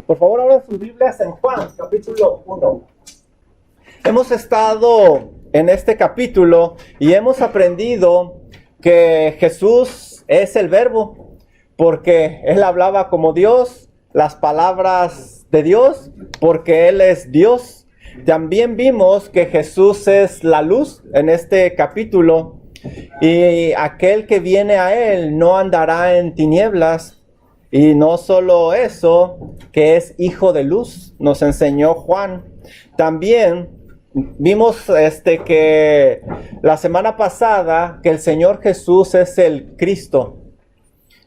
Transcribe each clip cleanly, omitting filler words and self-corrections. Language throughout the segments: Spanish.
Por favor, abran sus Biblias en Juan, capítulo 1. Hemos estado en este capítulo y hemos aprendido que Jesús es el Verbo, porque Él hablaba como Dios, las palabras de Dios, porque Él es Dios. También vimos que Jesús es la luz en este capítulo, y aquel que viene a Él no andará en tinieblas. Y no solo eso, que es hijo de luz, nos enseñó Juan. También vimos que la semana pasada que el Señor Jesús es el Cristo.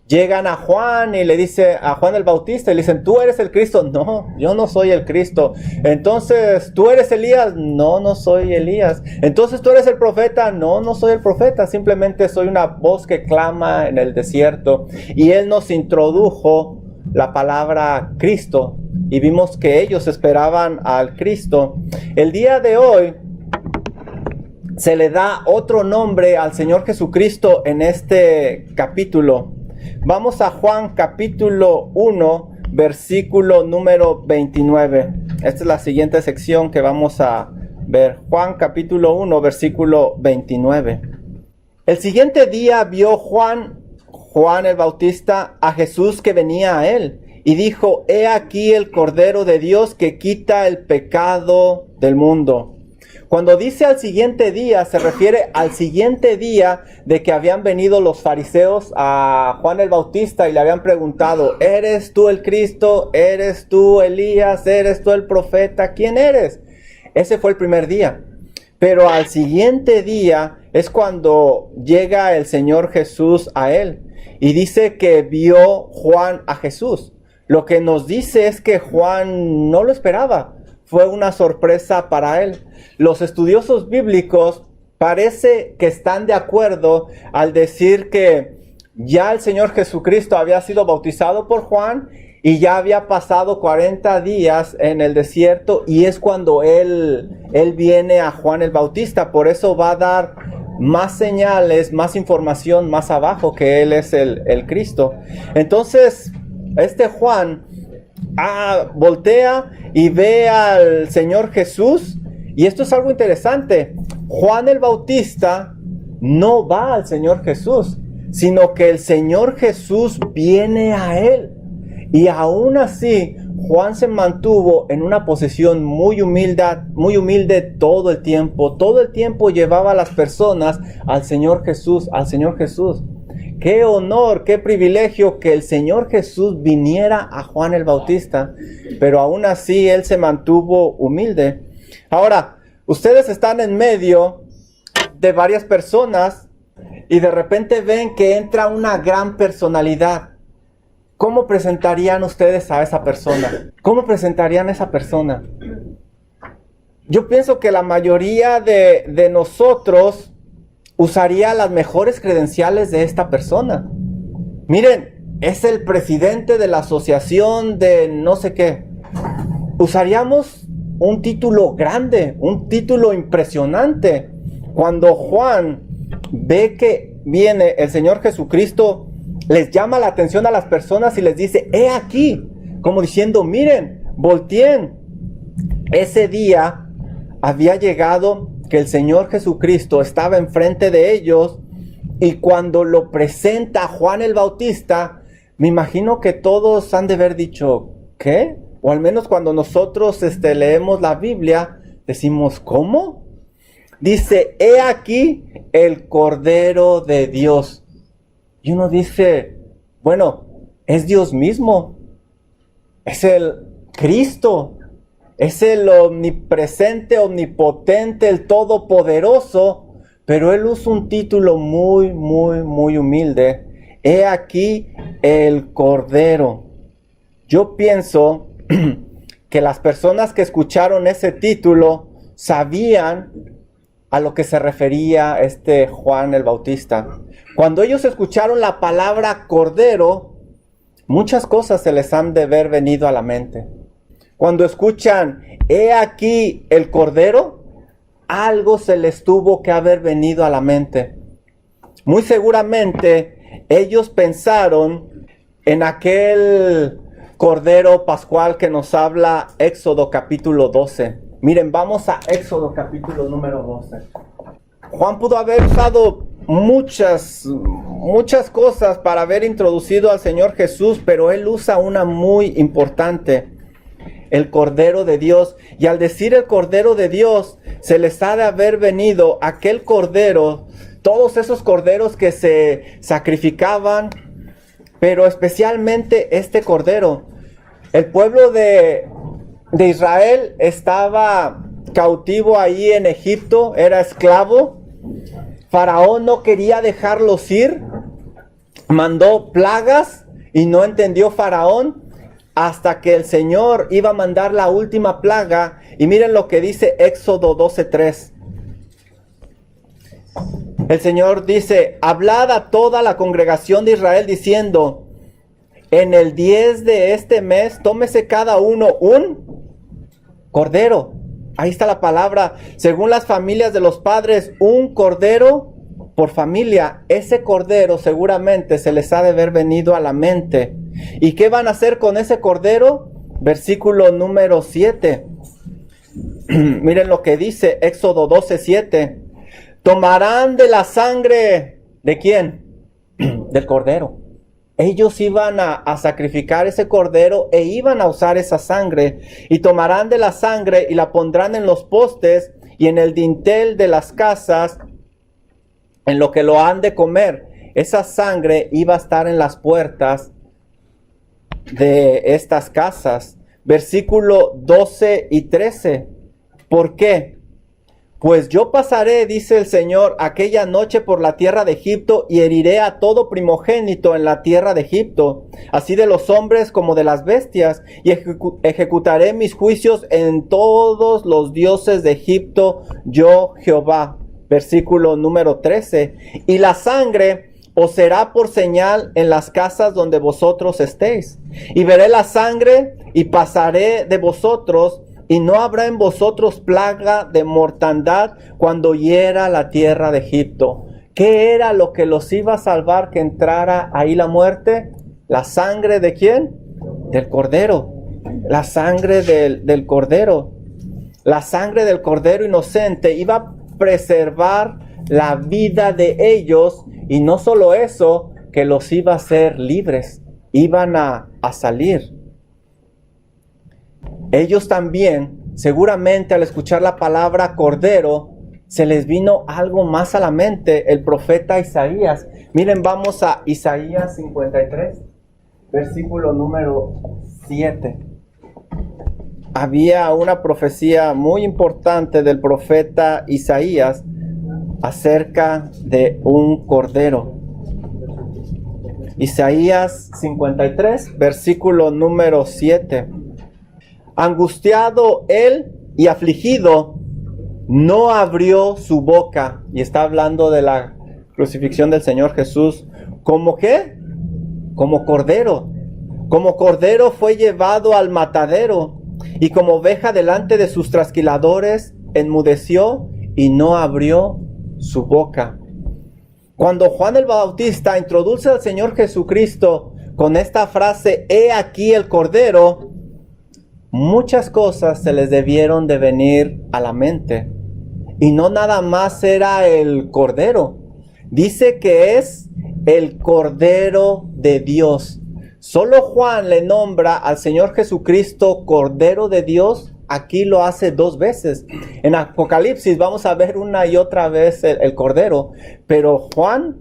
Llegan a Juan y le dice a Juan el Bautista y le dicen, ¿tú eres el Cristo? No, yo no soy el Cristo. Entonces, ¿tú eres Elías? No, no soy Elías. Entonces, ¿tú eres el profeta? No, no soy el profeta. Simplemente soy una voz que clama en el desierto. Y Él nos introdujo la palabra Cristo. Y vimos que ellos esperaban al Cristo. El día de hoy se le da otro nombre al Señor Jesucristo en este capítulo. Vamos a Juan capítulo 1, versículo número 29. Esta es la siguiente sección que vamos a ver. Juan capítulo 1, versículo 29. El siguiente día vio Juan el Bautista, a Jesús que venía a él, y dijo, he aquí el Cordero de Dios que quita el pecado del mundo. Cuando dice al siguiente día, se refiere al siguiente día de que habían venido los fariseos a Juan el Bautista y le habían preguntado, ¿eres tú el Cristo? ¿Eres tú Elías? ¿Eres tú el profeta? ¿Quién eres? Ese fue el primer día. Pero al siguiente día es cuando llega el Señor Jesús a él y dice que vio Juan a Jesús. Lo que nos dice es que Juan no lo esperaba. Fue una sorpresa para él. Los estudiosos bíblicos parece que están de acuerdo al decir que ya el Señor Jesucristo había sido bautizado por Juan y ya había pasado 40 días en el desierto y es cuando él viene a Juan el Bautista. Por eso va a dar más señales, más información más abajo que él es el Cristo. Entonces, Juan voltea y ve al Señor Jesús. Y esto es algo interesante. Juan el Bautista no va al Señor Jesús, sino que el Señor Jesús viene a él. Y aún así, Juan se mantuvo en una posición muy humilde todo el tiempo. Todo el tiempo llevaba a las personas al Señor Jesús, al Señor Jesús. Qué honor, qué privilegio que el Señor Jesús viniera a Juan el Bautista, pero aún así él se mantuvo humilde. Ahora, ustedes están en medio de varias personas y de repente ven que entra una gran personalidad. ¿Cómo presentarían ustedes a esa persona? ¿Cómo presentarían a esa persona? Yo pienso que la mayoría de nosotros usaría las mejores credenciales de esta persona. Miren, es el presidente de la asociación de no sé qué. Usaríamos un título grande, un título impresionante. Cuando Juan ve que viene el Señor Jesucristo, les llama la atención a las personas y les dice, he aquí, como diciendo, miren, volteen. Ese día había llegado que el Señor Jesucristo estaba enfrente de ellos y cuando lo presenta Juan el Bautista, me imagino que todos han de haber dicho, ¿qué? O al menos cuando nosotros leemos la Biblia, decimos, ¿cómo? Dice, he aquí el Cordero de Dios. Y uno dice, bueno, es Dios mismo, es el Cristo. Es el omnipresente, omnipotente, el todopoderoso, pero él usa un título muy humilde. He aquí el Cordero. Yo pienso que las personas que escucharon ese título sabían a lo que se refería Juan el Bautista. Cuando ellos escucharon la palabra Cordero, muchas cosas se les han de haber venido a la mente. Cuando escuchan, he aquí el Cordero, algo se les tuvo que haber venido a la mente. Muy seguramente ellos pensaron en aquel Cordero Pascual que nos habla Éxodo capítulo 12. Miren, vamos a Éxodo capítulo número 12. Juan pudo haber usado muchas cosas para haber introducido al Señor Jesús, pero él usa una muy importante, el Cordero de Dios. Y al decir el Cordero de Dios, se les ha de haber venido aquel Cordero, todos esos corderos que se sacrificaban, pero especialmente este Cordero. El pueblo de Israel estaba cautivo ahí en Egipto, era esclavo. Faraón no quería dejarlos ir, mandó plagas y no entendió Faraón hasta que el Señor iba a mandar la última plaga. Y miren lo que dice Éxodo 12:3. El Señor dice: hablad a toda la congregación de Israel diciendo, en el 10 de este mes tómese cada uno un cordero. Ahí está la palabra, según las familias de los padres, un cordero por familia. Ese cordero seguramente se les ha de haber venido a la mente. ¿Y qué van a hacer con ese cordero? Versículo número 7. Miren lo que dice Éxodo 12:7. Tomarán de la sangre, ¿de quién? Del cordero. Ellos iban a sacrificar ese cordero e iban a usar esa sangre. Y tomarán de la sangre y la pondrán en los postes y en el dintel de las casas, en lo que lo han de comer. Esa sangre iba a estar en las puertas de estas casas. Versículo 12 y 13. ¿Por qué? Pues yo pasaré, dice el Señor, aquella noche por la tierra de Egipto y heriré a todo primogénito en la tierra de Egipto, así de los hombres como de las bestias, y ejecutaré mis juicios en todos los dioses de Egipto, yo Jehová. Versículo número 13. Y la sangre os será por señal en las casas donde vosotros estéis. Y veré la sangre y pasaré de vosotros, y no habrá en vosotros plaga de mortandad cuando hiera la tierra de Egipto. ¿Qué era lo que los iba a salvar que entrara ahí la muerte? ¿La sangre de quién? Del cordero. La sangre del cordero. La sangre del cordero inocente iba a preservar la vida de ellos. Y no solo eso, que los iba a hacer libres. Iban a salir. Ellos también, seguramente al escuchar la palabra cordero, se les vino algo más a la mente, el profeta Isaías. Miren, vamos a Isaías 53, versículo número 7. Había una profecía muy importante del profeta Isaías acerca de un cordero. Isaías 53, versículo número 7. Angustiado él y afligido, no abrió su boca. Y está hablando de la crucifixión del Señor Jesús. ¿Cómo qué? Como cordero. Como cordero fue llevado al matadero. Y como oveja delante de sus trasquiladores, enmudeció y no abrió su boca. Cuando Juan el Bautista introduce al Señor Jesucristo con esta frase, he aquí el cordero, muchas cosas se les debieron de venir a la mente. Y no nada más era el cordero. Dice que es el Cordero de Dios. Solo Juan le nombra al Señor Jesucristo Cordero de Dios. Aquí lo hace 2 veces. En Apocalipsis vamos a ver una y otra vez el Cordero. Pero Juan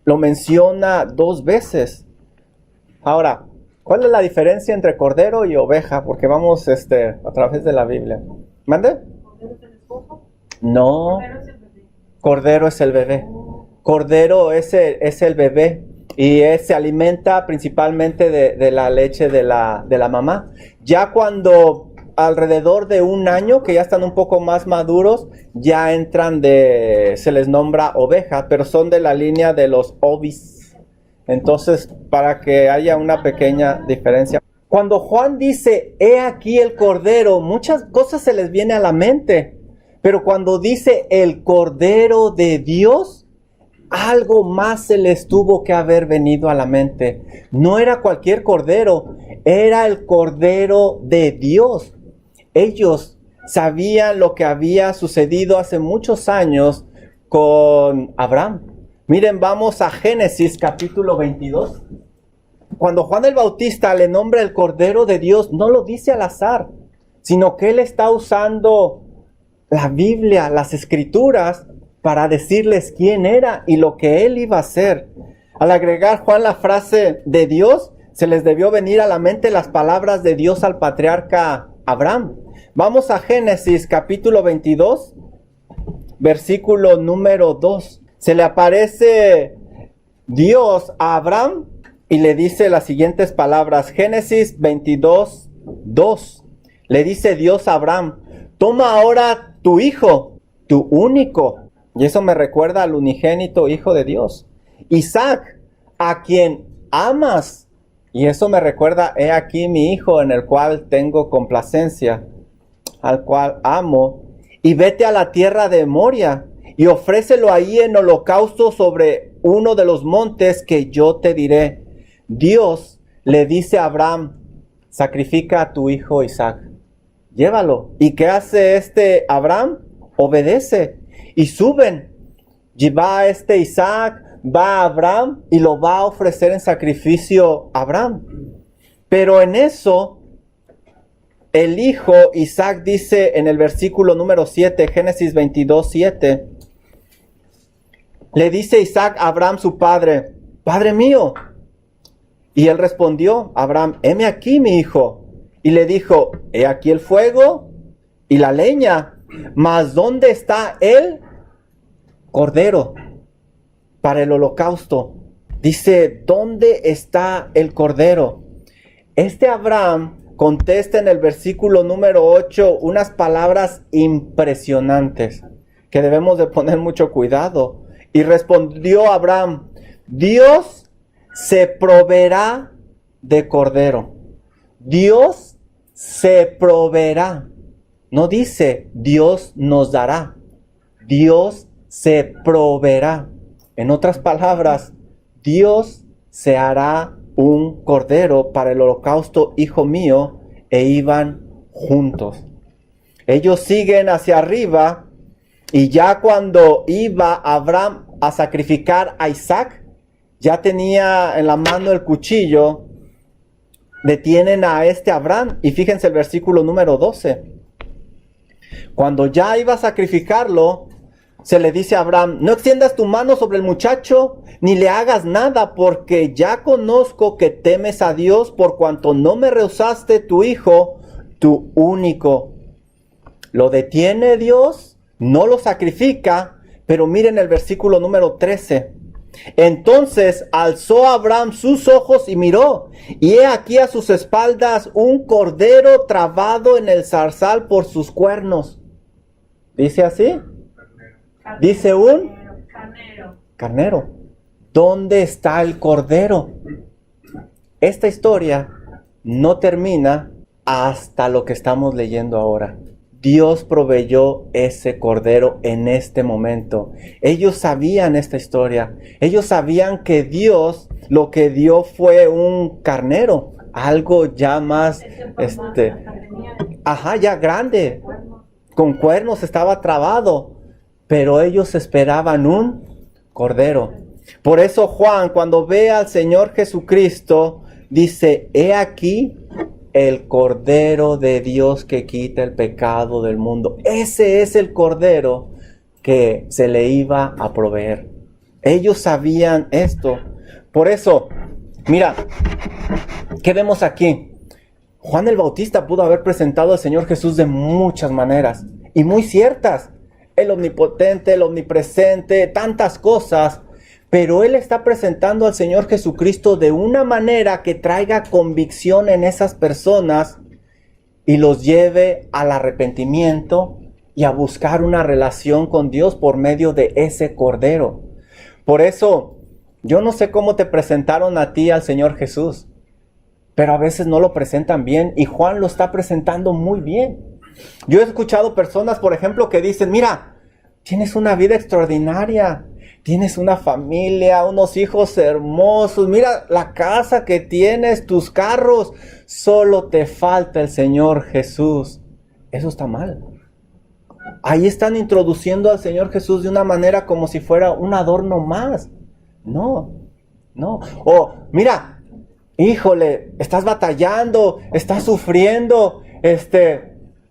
lo menciona 2 veces. Ahora, ¿cuál es la diferencia entre cordero y oveja? Porque vamos a través de la Biblia. ¿Mande? ¿Cordero es el esposo? No. Cordero es el bebé. Cordero es el bebé. Y se alimenta principalmente de la leche de la mamá. Ya cuando alrededor de 1 año, que ya están un poco más maduros, ya entran se les nombra oveja, pero son de la línea de los ovis. Entonces, para que haya una pequeña diferencia. Cuando Juan dice, he aquí el cordero, muchas cosas se les viene a la mente. Pero cuando dice el Cordero de Dios, Algo más se les tuvo que haber venido a la mente. No era cualquier cordero, era el Cordero de Dios. Ellos sabían lo que había sucedido hace muchos años con Abraham. Miren, vamos a Génesis capítulo 22. Cuando Juan el Bautista le nombra el Cordero de Dios, no lo dice al azar, sino que él está usando la Biblia, las Escrituras, para decirles quién era y lo que él iba a hacer. Al agregar Juan la frase de Dios, se les debió venir a la mente las palabras de Dios al patriarca Abraham. Vamos a Génesis capítulo 22, versículo número 2. Se le aparece Dios a Abraham y le dice las siguientes palabras. Génesis 22, 2. Le dice Dios a Abraham: toma ahora tu hijo, tu único. Y eso me recuerda al unigénito Hijo de Dios, Isaac, a quien amas. Y eso me recuerda, he aquí mi hijo en el cual tengo complacencia, al cual amo. Y vete a la tierra de Moria y ofrécelo ahí en holocausto sobre uno de los montes que yo te diré. Dios le dice a Abraham: sacrifica a tu hijo Isaac, llévalo. ¿Y qué hace Abraham? Obedece. Y suben. Y va Isaac, va Abraham y lo va a ofrecer en sacrificio a Abraham. Pero en eso, el hijo Isaac dice en el versículo número 7, Génesis 22, 7. Le dice Isaac a Abraham su padre: Padre mío. Y él respondió, Abraham: heme aquí mi hijo. Y le dijo: he aquí el fuego y la leña, mas ¿dónde está el cordero para el holocausto? Dice, ¿dónde está el cordero? Abraham contesta en el versículo número 8 unas palabras impresionantes que debemos de poner mucho cuidado. Y respondió Abraham: Dios se proveerá de cordero. Dios se proveerá. No dice Dios nos dará. Dios se proveerá. En otras palabras, Dios se hará un cordero para el holocausto, hijo mío, e iban juntos. Ellos siguen hacia arriba y ya cuando iba Abraham a sacrificar a Isaac, ya tenía en la mano el cuchillo, detienen a Abraham y fíjense el versículo número 12. Cuando ya iba a sacrificarlo, se le dice a Abraham: no extiendas tu mano sobre el muchacho, ni le hagas nada, porque ya conozco que temes a Dios, por cuanto no me rehusaste tu hijo, tu único. Lo detiene Dios, no lo sacrifica, pero miren el versículo número 13. Entonces alzó Abraham sus ojos y miró, y he aquí a sus espaldas un cordero trabado en el zarzal por sus cuernos. ¿Dice así? Dice un carnero. ¿Dónde está el cordero? Esta historia no termina hasta lo que estamos leyendo ahora. Dios proveyó ese cordero en este momento. Ellos sabían esta historia. Ellos sabían que Dios lo que dio fue un carnero, algo ya más, ya grande, con cuernos, estaba trabado, pero ellos esperaban un cordero. Por eso Juan, cuando ve al Señor Jesucristo, dice: he aquí el Cordero de Dios que quita el pecado del mundo. Ese es el Cordero que se le iba a proveer. Ellos sabían esto. Por eso, mira, ¿qué vemos aquí? Juan el Bautista pudo haber presentado al Señor Jesús de muchas maneras y muy ciertas. El omnipotente, el omnipresente, tantas cosas. Pero él está presentando al Señor Jesucristo de una manera que traiga convicción en esas personas y los lleve al arrepentimiento y a buscar una relación con Dios por medio de ese Cordero. Por eso, yo no sé cómo te presentaron a ti al Señor Jesús, pero a veces no lo presentan bien y Juan lo está presentando muy bien. Yo he escuchado personas, por ejemplo, que dicen: mira, tienes una vida extraordinaria. Tienes una familia, unos hijos hermosos. Mira la casa que tienes, tus carros. Solo te falta el Señor Jesús. Eso está mal. Ahí están introduciendo al Señor Jesús de una manera como si fuera un adorno más. No. O mira, híjole, estás batallando, estás sufriendo.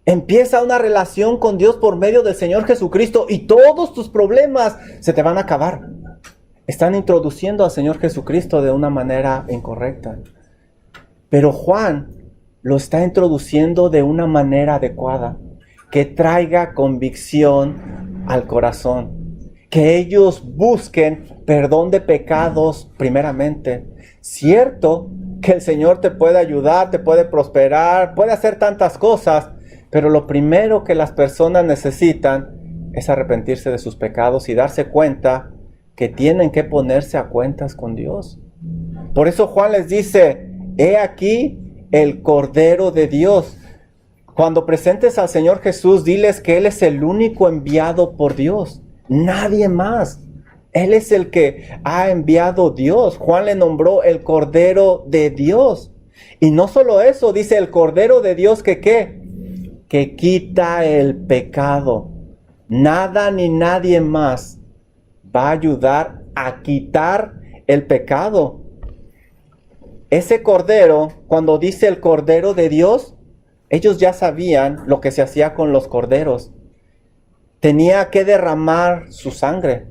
Empieza una relación con Dios por medio del Señor Jesucristo y todos tus problemas se te van a acabar. Están introduciendo al Señor Jesucristo de una manera incorrecta. Pero Juan lo está introduciendo de una manera adecuada, que traiga convicción al corazón. Que ellos busquen perdón de pecados primeramente. Cierto que el Señor te puede ayudar, te puede prosperar, puede hacer tantas cosas, pero lo primero que las personas necesitan es arrepentirse de sus pecados y darse cuenta que tienen que ponerse a cuentas con Dios. Por eso Juan les dice, he aquí el Cordero de Dios. Cuando presentes al Señor Jesús, diles que Él es el único enviado por Dios, nadie más. Él es el que ha enviado Dios. Juan le nombró el Cordero de Dios. Y no solo eso, dice el Cordero de Dios que ¿qué? Que quita el pecado. Nada ni nadie más va a ayudar a quitar el pecado. Ese Cordero, cuando dice el Cordero de Dios, ellos ya sabían lo que se hacía con los corderos. Tenía que derramar su sangre.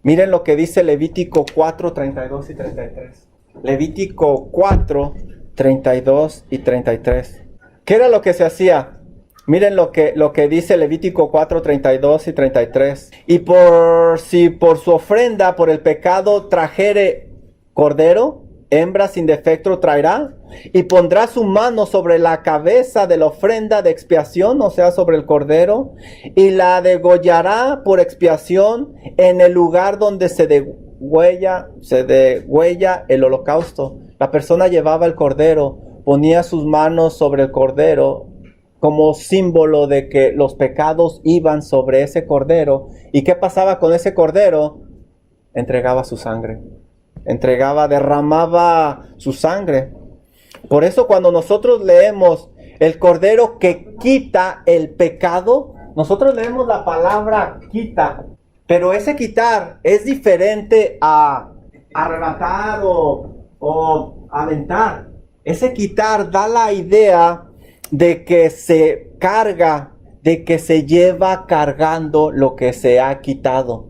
Miren lo que dice Levítico 4, 32 y 33. Levítico 4, 32 y 33. ¿Qué era lo que se hacía? Miren lo que dice Levítico 4, 32 y 33. Y si por su ofrenda, por el pecado, trajere cordero, hembra sin defecto traerá, y pondrá su mano sobre la cabeza de la ofrenda de expiación, o sea, sobre el cordero, y la degollará por expiación en el lugar donde se degüella el holocausto. La persona llevaba el cordero, ponía sus manos sobre el cordero, como símbolo de que los pecados iban sobre ese cordero. ¿Y qué pasaba con ese cordero? Entregaba su sangre. Derramaba su sangre. Por eso cuando nosotros leemos el Cordero que quita el pecado, nosotros leemos la palabra quita, pero ese quitar es diferente a arrebatar o aventar. Ese quitar da la idea de que se carga, de que se lleva cargando lo que se ha quitado.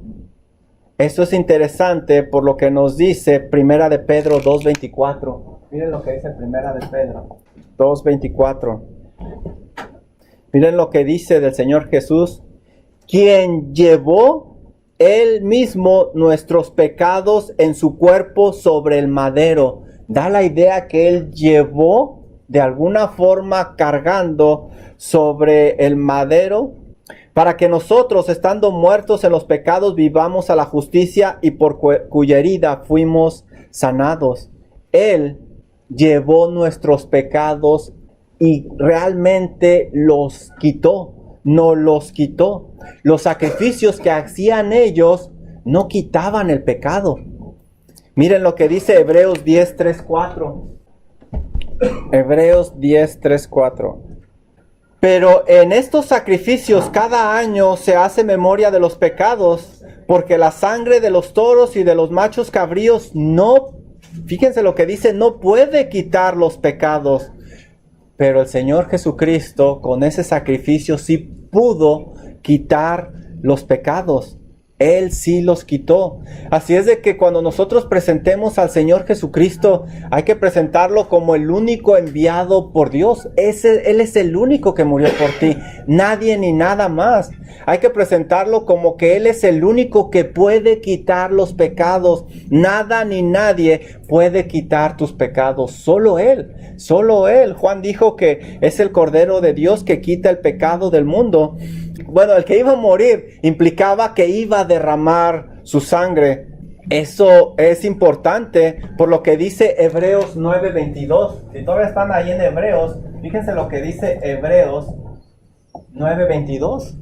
Eso es interesante por lo que nos dice Primera de Pedro 2:24. Miren lo que dice Primera de Pedro 2:24. Miren lo que dice del Señor Jesús, quien llevó Él mismo nuestros pecados en su cuerpo sobre el madero. Da la idea que Él llevó de alguna forma cargando sobre el madero, para que nosotros, estando muertos en los pecados, vivamos a la justicia, y por cuya herida fuimos sanados. Él llevó nuestros pecados y realmente los quitó, no los quitó. Los sacrificios que hacían ellos no quitaban el pecado. Miren lo que dice Hebreos 10:3-4. Hebreos 10:3-4. Pero en estos sacrificios cada año se hace memoria de los pecados, porque la sangre de los toros y de los machos cabríos no, fíjense lo que dice, no puede quitar los pecados. Pero el Señor Jesucristo con ese sacrificio sí pudo quitar los pecados. Él sí los quitó. Así es de que cuando nosotros presentemos al Señor Jesucristo, hay que presentarlo como el único enviado por Dios. Él es el único que murió por ti. Nadie ni nada más. Hay que presentarlo como que Él es el único que puede quitar los pecados. Nada ni nadie puede quitar tus pecados. Solo Él. Solo Él. Juan dijo que es el Cordero de Dios que quita el pecado del mundo. Bueno, el que iba a morir implicaba que iba a derramar su sangre. Eso es importante por lo que dice Hebreos 9:22. Si todavía están ahí en Hebreos, fíjense lo que dice Hebreos 9:22.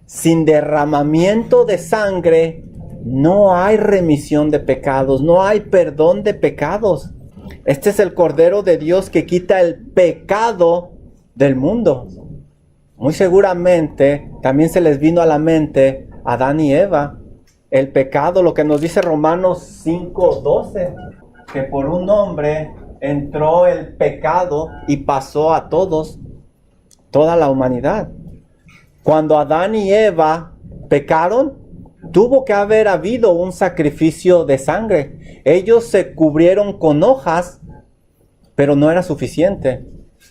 Sin derramamiento de sangre no hay remisión de pecados, no hay perdón de pecados. Este es el Cordero de Dios que quita el pecado del mundo. Muy seguramente también se les vino a la mente a Adán y Eva el pecado, lo que nos dice Romanos 5:12, que por un hombre entró el pecado y pasó a todos, toda la humanidad. Cuando Adán y Eva pecaron, tuvo que haber habido un sacrificio de sangre. Ellos se cubrieron con hojas, pero no era suficiente.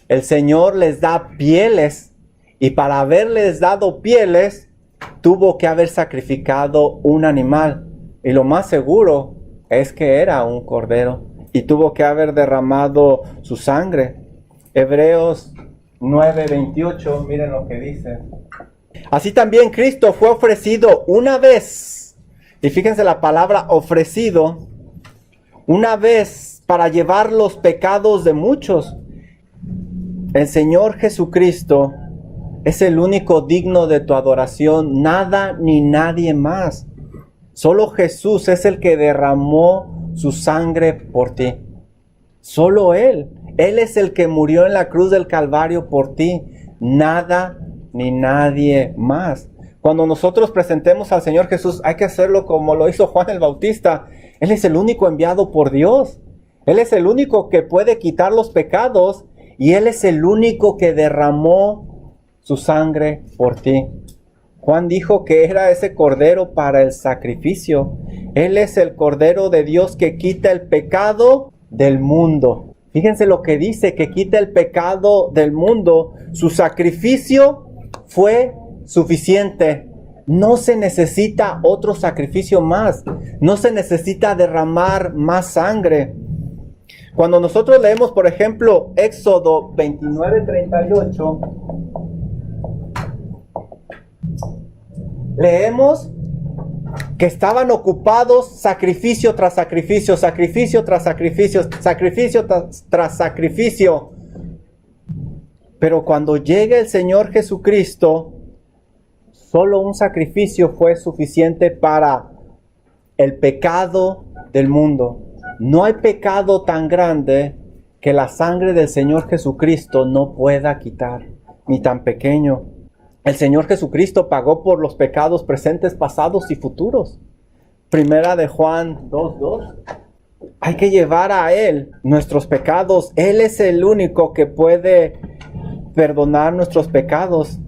El Señor les da pieles, y para haberles dado pieles, tuvo que haber sacrificado un animal. Y lo más seguro es que era un cordero, y tuvo que haber derramado su sangre. Hebreos 9:28, miren lo que dice. Así también Cristo fue ofrecido una vez, y fíjense la palabra ofrecido, una vez para llevar los pecados de muchos. El Señor Jesucristo es el único digno de tu adoración, nada ni nadie más. Solo Jesús es el que derramó su sangre por ti. Solo Él. Él es el que murió en la cruz del Calvario por ti. Nada ni nadie más. Cuando nosotros presentemos al Señor Jesús, hay que hacerlo como lo hizo Juan el Bautista. Él es el único enviado por Dios. Él es el único que puede quitar los pecados, y Él es el único que derramó su sangre por ti. Juan dijo que era ese cordero para el sacrificio. Él es el Cordero de Dios que quita el pecado del mundo. Fíjense lo que dice, que quita el pecado del mundo. Su sacrificio fue suficiente. No se necesita otro sacrificio más. No se necesita derramar más sangre. Cuando nosotros leemos, por ejemplo, Éxodo 29:38, leemos que estaban ocupados sacrificio tras sacrificio, sacrificio tras sacrificio, sacrificio tras sacrificio. Pero cuando llega el Señor Jesucristo, solo un sacrificio fue suficiente para el pecado del mundo. No hay pecado tan grande que la sangre del Señor Jesucristo no pueda quitar, ni tan pequeño. El Señor Jesucristo pagó por los pecados presentes, pasados y futuros. Primera de Juan 2:2. Hay que llevar a Él nuestros pecados. Él es el único que puede perdonar nuestros pecados.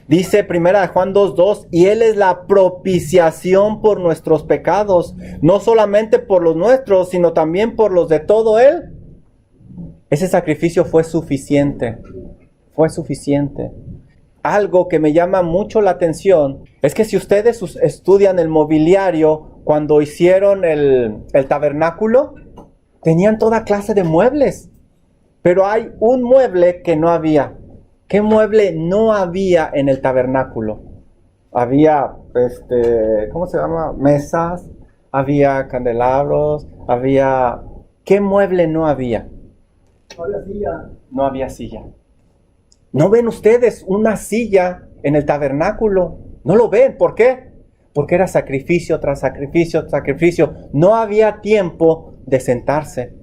Dice Primera de Juan 2:2, y Él es la propiciación por nuestros pecados, no solamente por los nuestros, sino también por los de todo Él. Ese sacrificio fue suficiente, fue suficiente. Algo que me llama mucho la atención es que si ustedes estudian el mobiliario, cuando hicieron el tabernáculo, tenían toda clase de muebles, pero hay un mueble que no había. ¿Qué mueble no había en el tabernáculo? Había, ¿cómo se llama? Mesas, había candelabros, había... ¿Qué mueble no había? No había silla. No había silla. ¿No ven ustedes una silla en el tabernáculo? ¿No lo ven? ¿Por qué? Porque era sacrificio tras sacrificio tras sacrificio. No había tiempo de sentarse.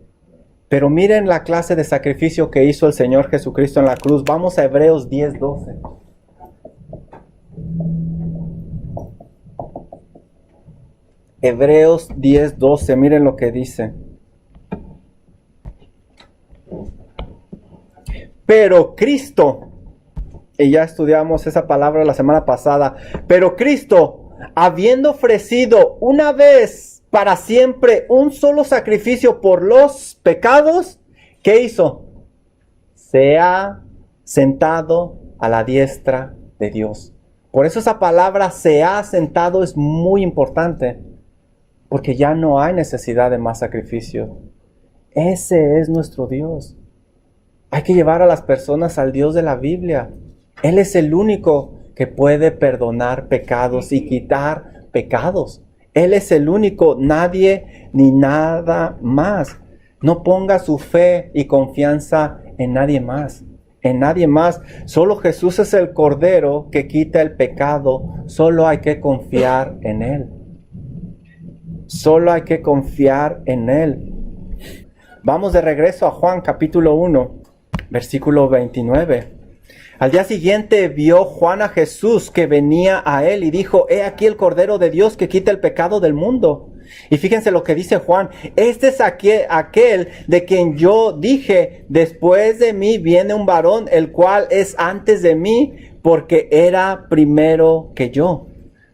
Pero miren la clase de sacrificio que hizo el Señor Jesucristo en la cruz. Vamos a Hebreos 10:12. Hebreos 10:12, miren lo que dice. Pero Cristo, y ya estudiamos esa palabra la semana pasada, pero Cristo, habiendo ofrecido una vez para siempre un solo sacrificio por los pecados, ¿qué hizo? Se ha sentado a la diestra de Dios. Por eso esa palabra se ha sentado es muy importante, porque ya no hay necesidad de más sacrificio. Ese es nuestro Dios. Hay que llevar a las personas al Dios de la Biblia. Él es el único que puede perdonar pecados y quitar pecados. Él es el único, nadie ni nada más. No ponga su fe y confianza en nadie más. En nadie más. Solo Jesús es el Cordero que quita el pecado. Solo hay que confiar en Él. Solo hay que confiar en Él. Vamos de regreso a Juan capítulo 1, versículo 29. Al día siguiente vio Juan a Jesús que venía a él y dijo: he aquí el Cordero de Dios que quita el pecado del mundo. Y fíjense lo que dice Juan: este es aquel de quien yo dije: después de mí viene un varón, el cual es antes de mí, porque era primero que yo.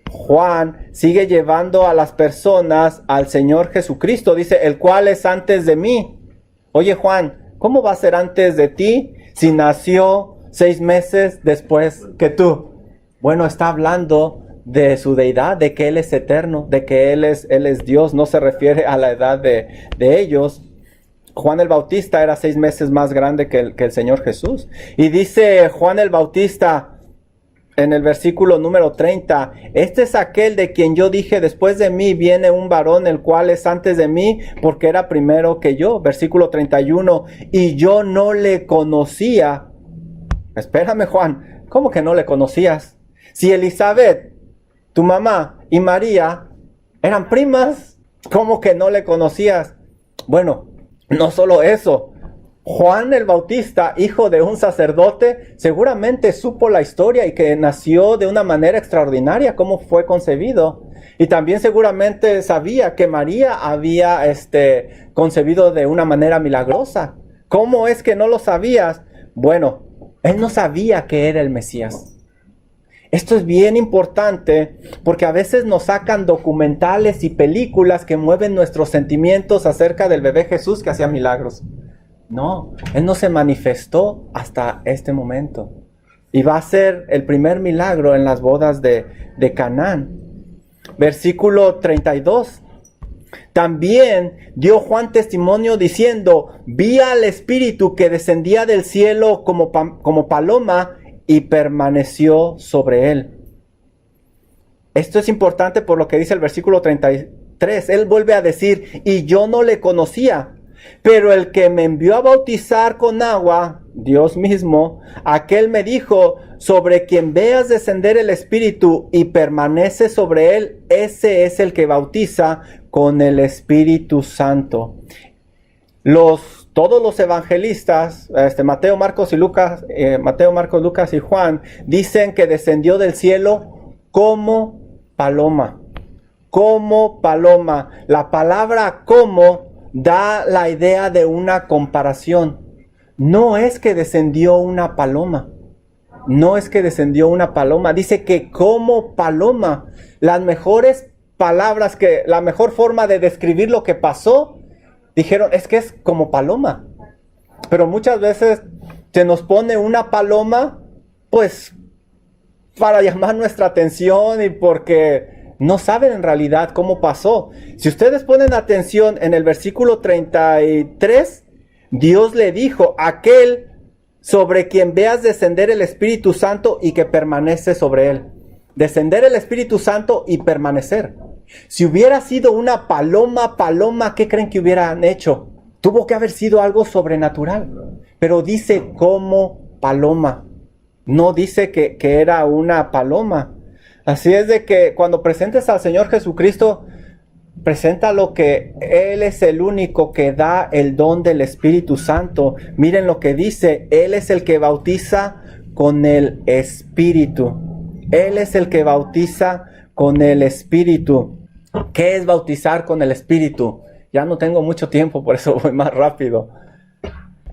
Juan sigue llevando a las personas al Señor Jesucristo. Dice: el cual es antes de mí. Oye, Juan, ¿cómo va a ser antes de ti si nació 6 meses después que tú? Bueno, está hablando de su deidad, de que Él es eterno, de que Él es Dios. No se refiere a la edad de ellos. Juan el Bautista era 6 meses más grande que el Señor Jesús. Y dice Juan el Bautista en el versículo número 30, este es aquel de quien yo dije: después de mí viene un varón, el cual es antes de mí, porque era primero que yo. Versículo 31, y yo no le conocía. Espérame, Juan, ¿cómo que no le conocías? Si Elizabeth, tu mamá, y María eran primas, ¿cómo que no le conocías? Bueno, no solo eso. Juan el Bautista, hijo de un sacerdote, seguramente supo la historia y que nació de una manera extraordinaria, cómo fue concebido. Y también seguramente sabía que María había concebido de una manera milagrosa. ¿Cómo es que no lo sabías? Bueno, él no sabía que era el Mesías. Esto es bien importante porque a veces nos sacan documentales y películas que mueven nuestros sentimientos acerca del bebé Jesús que hacía milagros. No, Él no se manifestó hasta este momento. Y va a ser el primer milagro en las bodas de Canaán. Versículo 32. También dio Juan testimonio diciendo: vi al Espíritu que descendía del cielo como paloma y permaneció sobre él. Esto es importante por lo que dice el versículo 33. Él vuelve a decir: y yo no le conocía, pero el que me envió a bautizar con agua, Dios mismo, aquel me dijo: sobre quien veas descender el Espíritu y permanece sobre él, ese es el que bautiza con el Espíritu Santo. Todos los evangelistas, Mateo, Marcos, Lucas y Juan, dicen que descendió del cielo como paloma. Como paloma. La palabra como da la idea de una comparación. No es que descendió una paloma. No es que descendió una paloma. Dice que como paloma. Las mejores palabras, la mejor forma de describir lo que pasó, dijeron, es que es como paloma. Pero muchas veces se nos pone una paloma, pues, para llamar nuestra atención y porque no saben en realidad cómo pasó. Si ustedes ponen atención en el versículo 33, Dios le dijo: aquel sobre quien veas descender el Espíritu Santo y que permanece sobre él. Descender el Espíritu Santo y permanecer. Si hubiera sido una paloma, ¿qué creen que hubieran hecho? Tuvo que haber sido algo sobrenatural. Pero dice como paloma. No dice que era una paloma. Así es de que cuando presentes al Señor Jesucristo, preséntalo que Él es el único que da el don del Espíritu Santo. Miren lo que dice: Él es el que bautiza con el Espíritu. Él es el que bautiza con el Espíritu. ¿Qué es bautizar con el Espíritu? Ya no tengo mucho tiempo, por eso voy más rápido.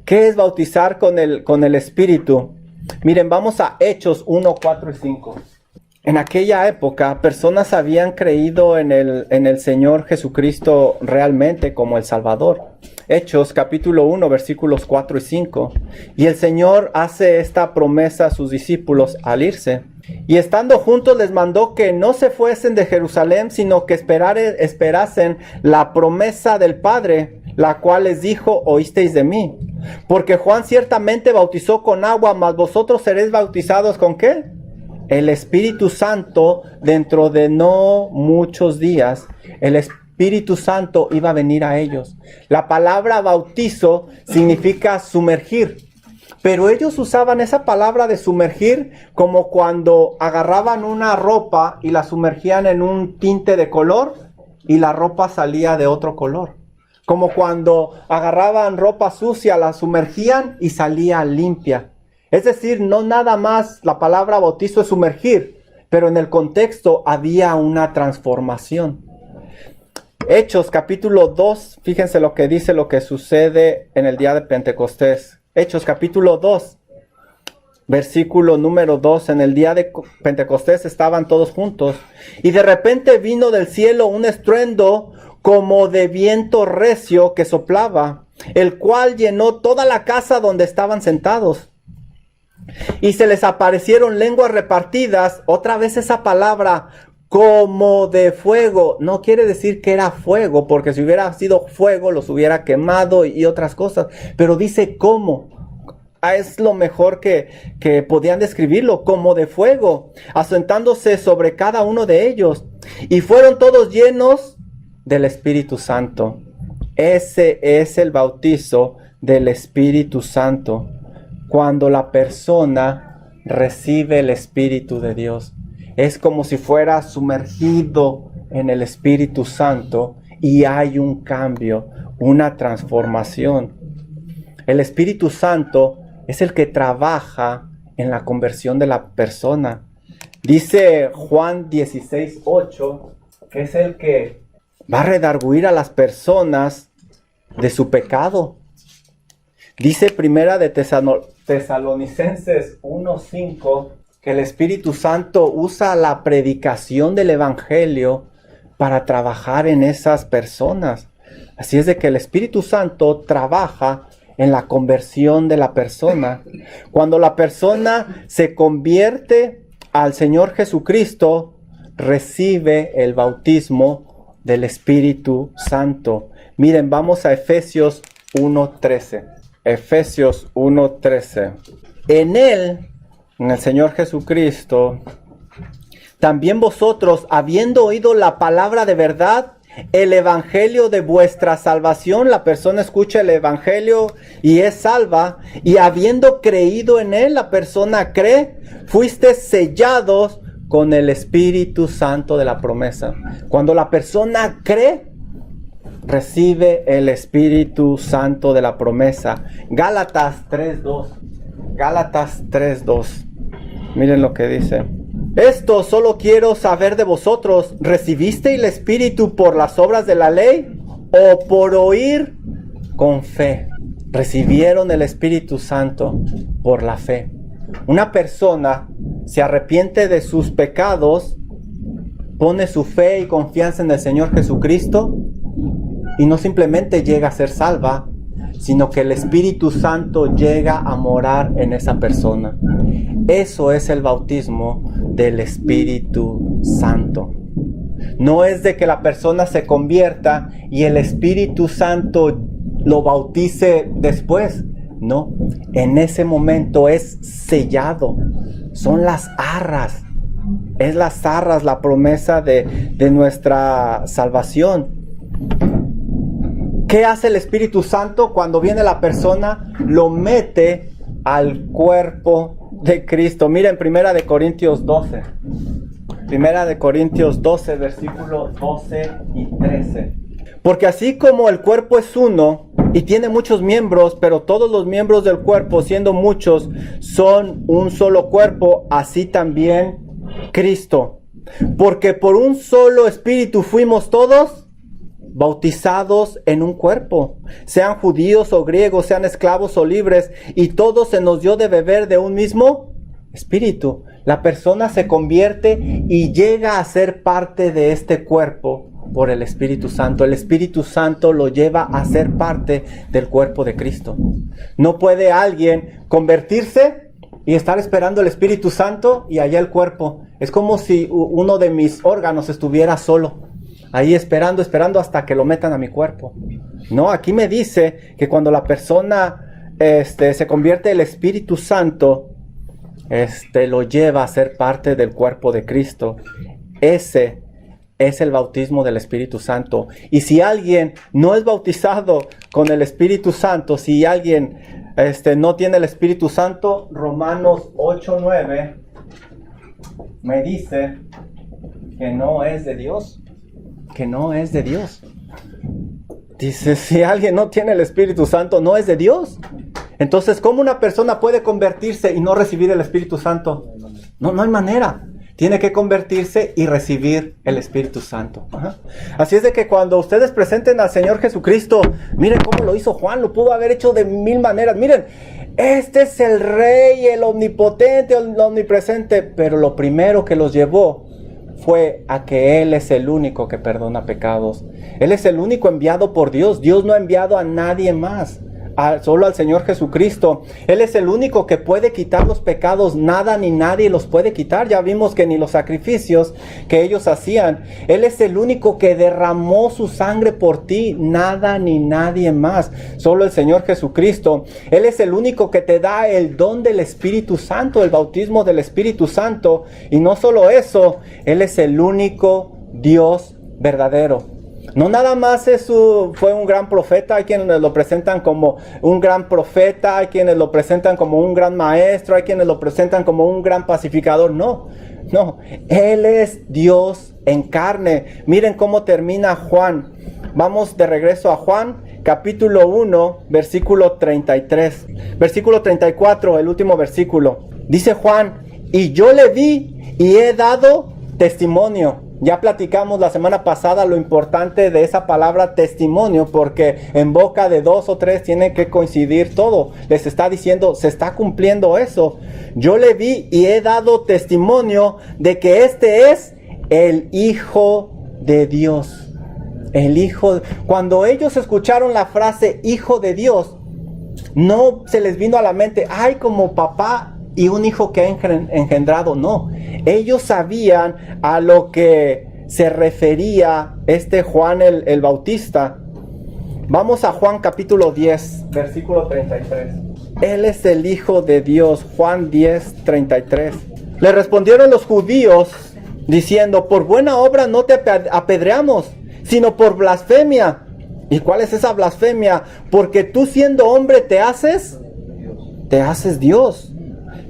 ¿Qué es bautizar con el Espíritu? Miren, vamos a Hechos 1, 4 y 5. En aquella época, personas habían creído en el Señor Jesucristo realmente como el Salvador. Hechos capítulo 1, versículos 4 y 5. Y el Señor hace esta promesa a sus discípulos al irse. Y estando juntos les mandó que no se fuesen de Jerusalén, sino que esperasen la promesa del Padre, la cual les dijo: oísteis de mí. Porque Juan ciertamente bautizó con agua, mas vosotros seréis bautizados ¿con qué? El Espíritu Santo dentro de no muchos días. El Espíritu Santo iba a venir a ellos. La palabra bautizo significa sumergir. Pero ellos usaban esa palabra de sumergir como cuando agarraban una ropa y la sumergían en un tinte de color y la ropa salía de otro color. Como cuando agarraban ropa sucia, la sumergían y salía limpia. Es decir, no nada más la palabra bautizo es sumergir, pero en el contexto había una transformación. Hechos capítulo 2, fíjense lo que dice, lo que sucede en el día de Pentecostés. Hechos capítulo 2, versículo número 2, en el día de Pentecostés estaban todos juntos y de repente vino del cielo un estruendo como de viento recio que soplaba, el cual llenó toda la casa donde estaban sentados. Y se les aparecieron lenguas repartidas, otra vez esa palabra, como de fuego. No quiere decir que era fuego, porque si hubiera sido fuego los hubiera quemado y otras cosas, pero dice cómo. Es lo mejor que podían describirlo, como de fuego, asentándose sobre cada uno de ellos. Y fueron todos llenos del Espíritu Santo. Ese es el bautizo del Espíritu Santo, cuando la persona recibe el Espíritu de Dios. Es como si fuera sumergido en el Espíritu Santo y hay un cambio, una transformación. El Espíritu Santo es el que trabaja en la conversión de la persona. Dice Juan 16:8, que es el que va a redarguir a las personas de su pecado. Dice Primera de Tesalonicenses 1:5, que el Espíritu Santo usa la predicación del Evangelio para trabajar en esas personas. Así es de que el Espíritu Santo trabaja en la conversión de la persona. Cuando la persona se convierte al Señor Jesucristo, recibe el bautismo del Espíritu Santo. Miren, vamos a Efesios 1:13. Efesios 1:13. En Él, en el Señor Jesucristo, también vosotros, habiendo oído la palabra de verdad, el evangelio de vuestra salvación, la persona escucha el evangelio y es salva, y habiendo creído en él, la persona cree, fuiste sellados con el Espíritu Santo de la promesa. Cuando la persona cree, recibe el Espíritu Santo de la promesa. Gálatas 3:2. Gálatas 3:2. Miren lo que dice. Esto solo quiero saber de vosotros, ¿recibisteis el Espíritu por las obras de la ley o por oír con fe? Recibieron el Espíritu Santo por la fe. Una persona se arrepiente de sus pecados, pone su fe y confianza en el Señor Jesucristo y no simplemente llega a ser salva, sino que el Espíritu Santo llega a morar en esa persona. Eso es el bautismo del Espíritu Santo. No es de que la persona se convierta y el Espíritu Santo lo bautice después. No, en ese momento es sellado. Son las arras. Es las arras, la promesa de nuestra salvación. ¿Qué hace el Espíritu Santo cuando viene la persona? Lo mete al cuerpo de Cristo. Miren, Primera de Corintios 12. Primera de Corintios 12, versículos 12 y 13. Porque así como el cuerpo es uno y tiene muchos miembros, pero todos los miembros del cuerpo, siendo muchos, son un solo cuerpo, así también Cristo. Porque por un solo espíritu fuimos todos bautizados en un cuerpo, sean judíos o griegos, sean esclavos o libres, y todos se nos dio de beber de un mismo espíritu. La persona se convierte y llega a ser parte de este cuerpo por el Espíritu Santo. El Espíritu Santo lo lleva a ser parte del cuerpo de Cristo. No puede alguien convertirse y estar esperando el Espíritu Santo y allá el cuerpo. Es como si uno de mis órganos estuviera solo, ahí esperando hasta que lo metan a mi cuerpo. No, aquí me dice que cuando la persona se convierte, el Espíritu Santo lo lleva a ser parte del cuerpo de Cristo. Ese es el bautismo del Espíritu Santo. Y si alguien no es bautizado con el Espíritu Santo, si alguien no tiene el Espíritu Santo, Romanos 8:9 me dice que no es de Dios. que no es de Dios. Dice, si alguien no tiene el Espíritu Santo, no es de Dios. Entonces, ¿cómo una persona puede convertirse y no recibir el Espíritu Santo? No hay manera. Tiene que convertirse y recibir el Espíritu Santo. Ajá. Así es de que cuando ustedes presenten al Señor Jesucristo, miren cómo lo hizo Juan, lo pudo haber hecho de mil maneras. Miren, este es el Rey, el omnipotente, el omnipresente. Pero lo primero que los llevó fue a que Él es el único que perdona pecados. Él es el único enviado por Dios. Dios no ha enviado a nadie más. Solo al Señor Jesucristo. Él es el único que puede quitar los pecados. Nada ni nadie los puede quitar. Ya vimos que ni los sacrificios que ellos hacían. Él es el único que derramó su sangre por ti. Nada ni nadie más. Solo el Señor Jesucristo. Él es el único que te da el don del Espíritu Santo, el bautismo del Espíritu Santo. Y no solo eso, Él es el único Dios verdadero. No nada más fue un gran profeta, hay quienes lo presentan como un gran profeta, hay quienes lo presentan como un gran maestro, hay quienes lo presentan como un gran pacificador. No, Él es Dios en carne. Miren cómo termina Juan. Vamos de regreso a Juan, capítulo 1, versículo 33. Versículo 34, el último versículo. Dice Juan, y yo le vi y he dado testimonio. Ya platicamos la semana pasada lo importante de esa palabra testimonio, porque en boca de 2 o 3 tiene que coincidir todo. Les está diciendo, se está cumpliendo eso. Yo le vi y he dado testimonio de que este es el Hijo de Dios. El Hijo. Cuando ellos escucharon la frase Hijo de Dios, no se les vino a la mente, ay, como papá y un hijo que ha engendrado. No, ellos sabían a lo que se refería Juan el Bautista. Vamos a Juan capítulo 10, versículo 33. Él es el Hijo de Dios. Juan 10, 33. Le respondieron los judíos diciendo, por buena obra no te apedreamos, sino por blasfemia. ¿Y cuál es esa blasfemia? Porque tú siendo hombre te haces Dios.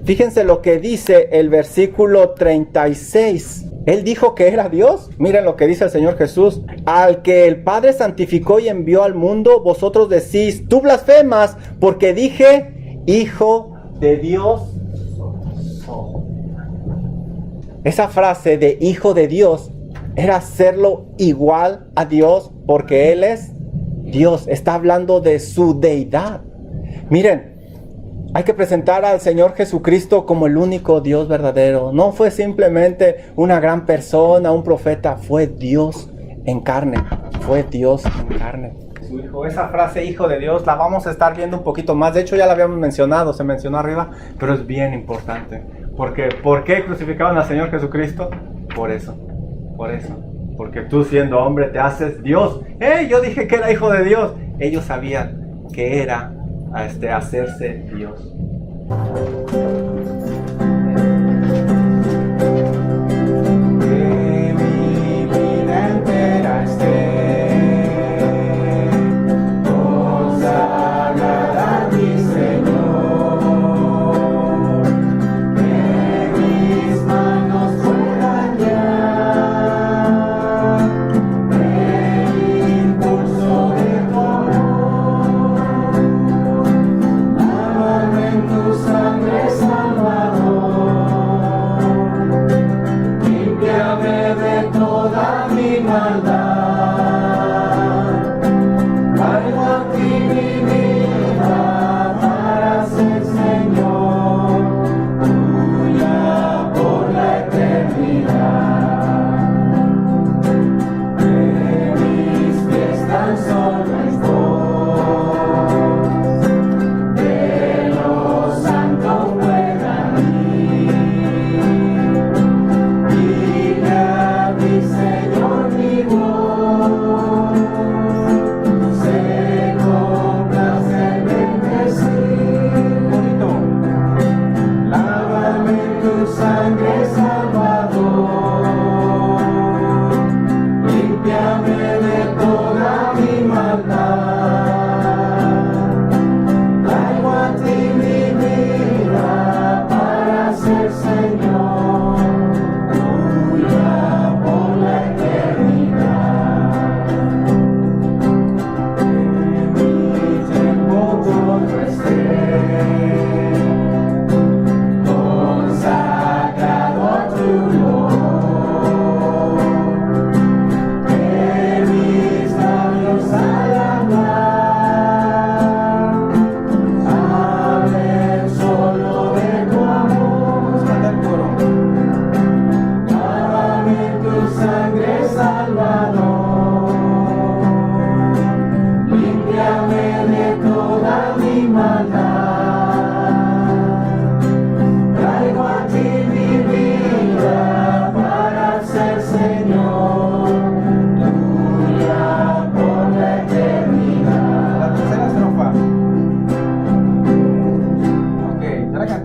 Fíjense lo que dice el versículo 36. Él dijo que era Dios. Miren lo que dice el Señor Jesús. Al que el Padre santificó y envió al mundo, vosotros decís, tú blasfemas, porque dije, Hijo de Dios. Esa frase de Hijo de Dios era hacerlo igual a Dios, porque Él es Dios. Está hablando de su deidad. Miren, hay que presentar al Señor Jesucristo como el único Dios verdadero. No fue simplemente una gran persona, un profeta. Fue Dios en carne. Fue Dios en carne. Su Hijo. Esa frase Hijo de Dios la vamos a estar viendo un poquito más. De hecho ya la habíamos mencionado, se mencionó arriba. Pero es bien importante. Porque, ¿por qué crucificaban al Señor Jesucristo? Por eso. Porque tú siendo hombre te haces Dios. Yo dije que era Hijo de Dios. Ellos sabían que era hacerse Dios. Que mi vida entera esté consagrada a ti, Señor. Que mis manos puedan ya el impulso de tu amor. En tu sangre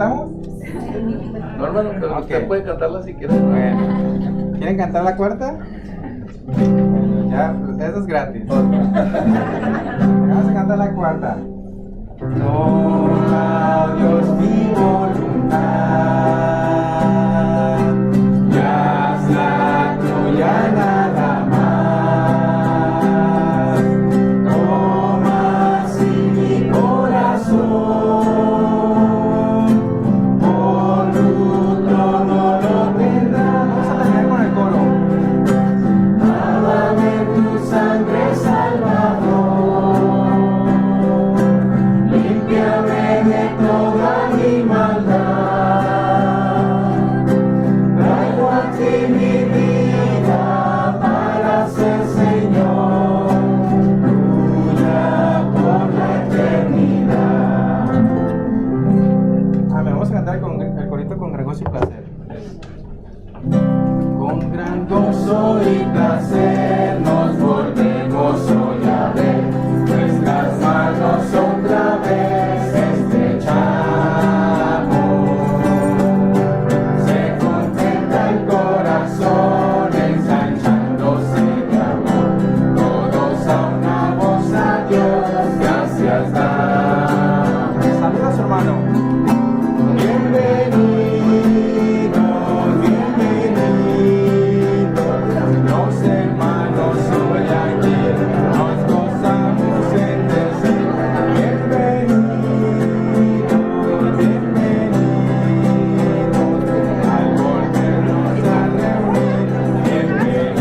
¿Cantamos? No, hermano, pero Ok. usted puede cantarla si quiere. Bueno, ¿quieren cantar la cuarta? Bueno, ya, pues, eso es gratis. Vamos a cantar la cuarta. Toma, Dios, mi voluntad, y hazla tuya nada más. Toma así mi corazón, por luto no lo tendrás. Vamos a terminar con el coro. Lávame tu sangre, Salvador, límpiame de toda mi maldad. Traigo a ti mi vida para ser Señor, tuya por la eternidad. Amén. Vamos a cantar con el corito con gran gozo y placer. Con gran gozo y placer nos volvemos hoy a ver, nuestras manos otra vez estrechamos. Se contenta el corazón ensanchándose de amor, todos a una voz a Dios gracias damos. Saludos, hermano. Bienvenidos, bienvenidos, los hermanos hoy aquí nos gozamos en decir bienvenidos, bienvenidos, al volvernos a reunir, bienvenidos.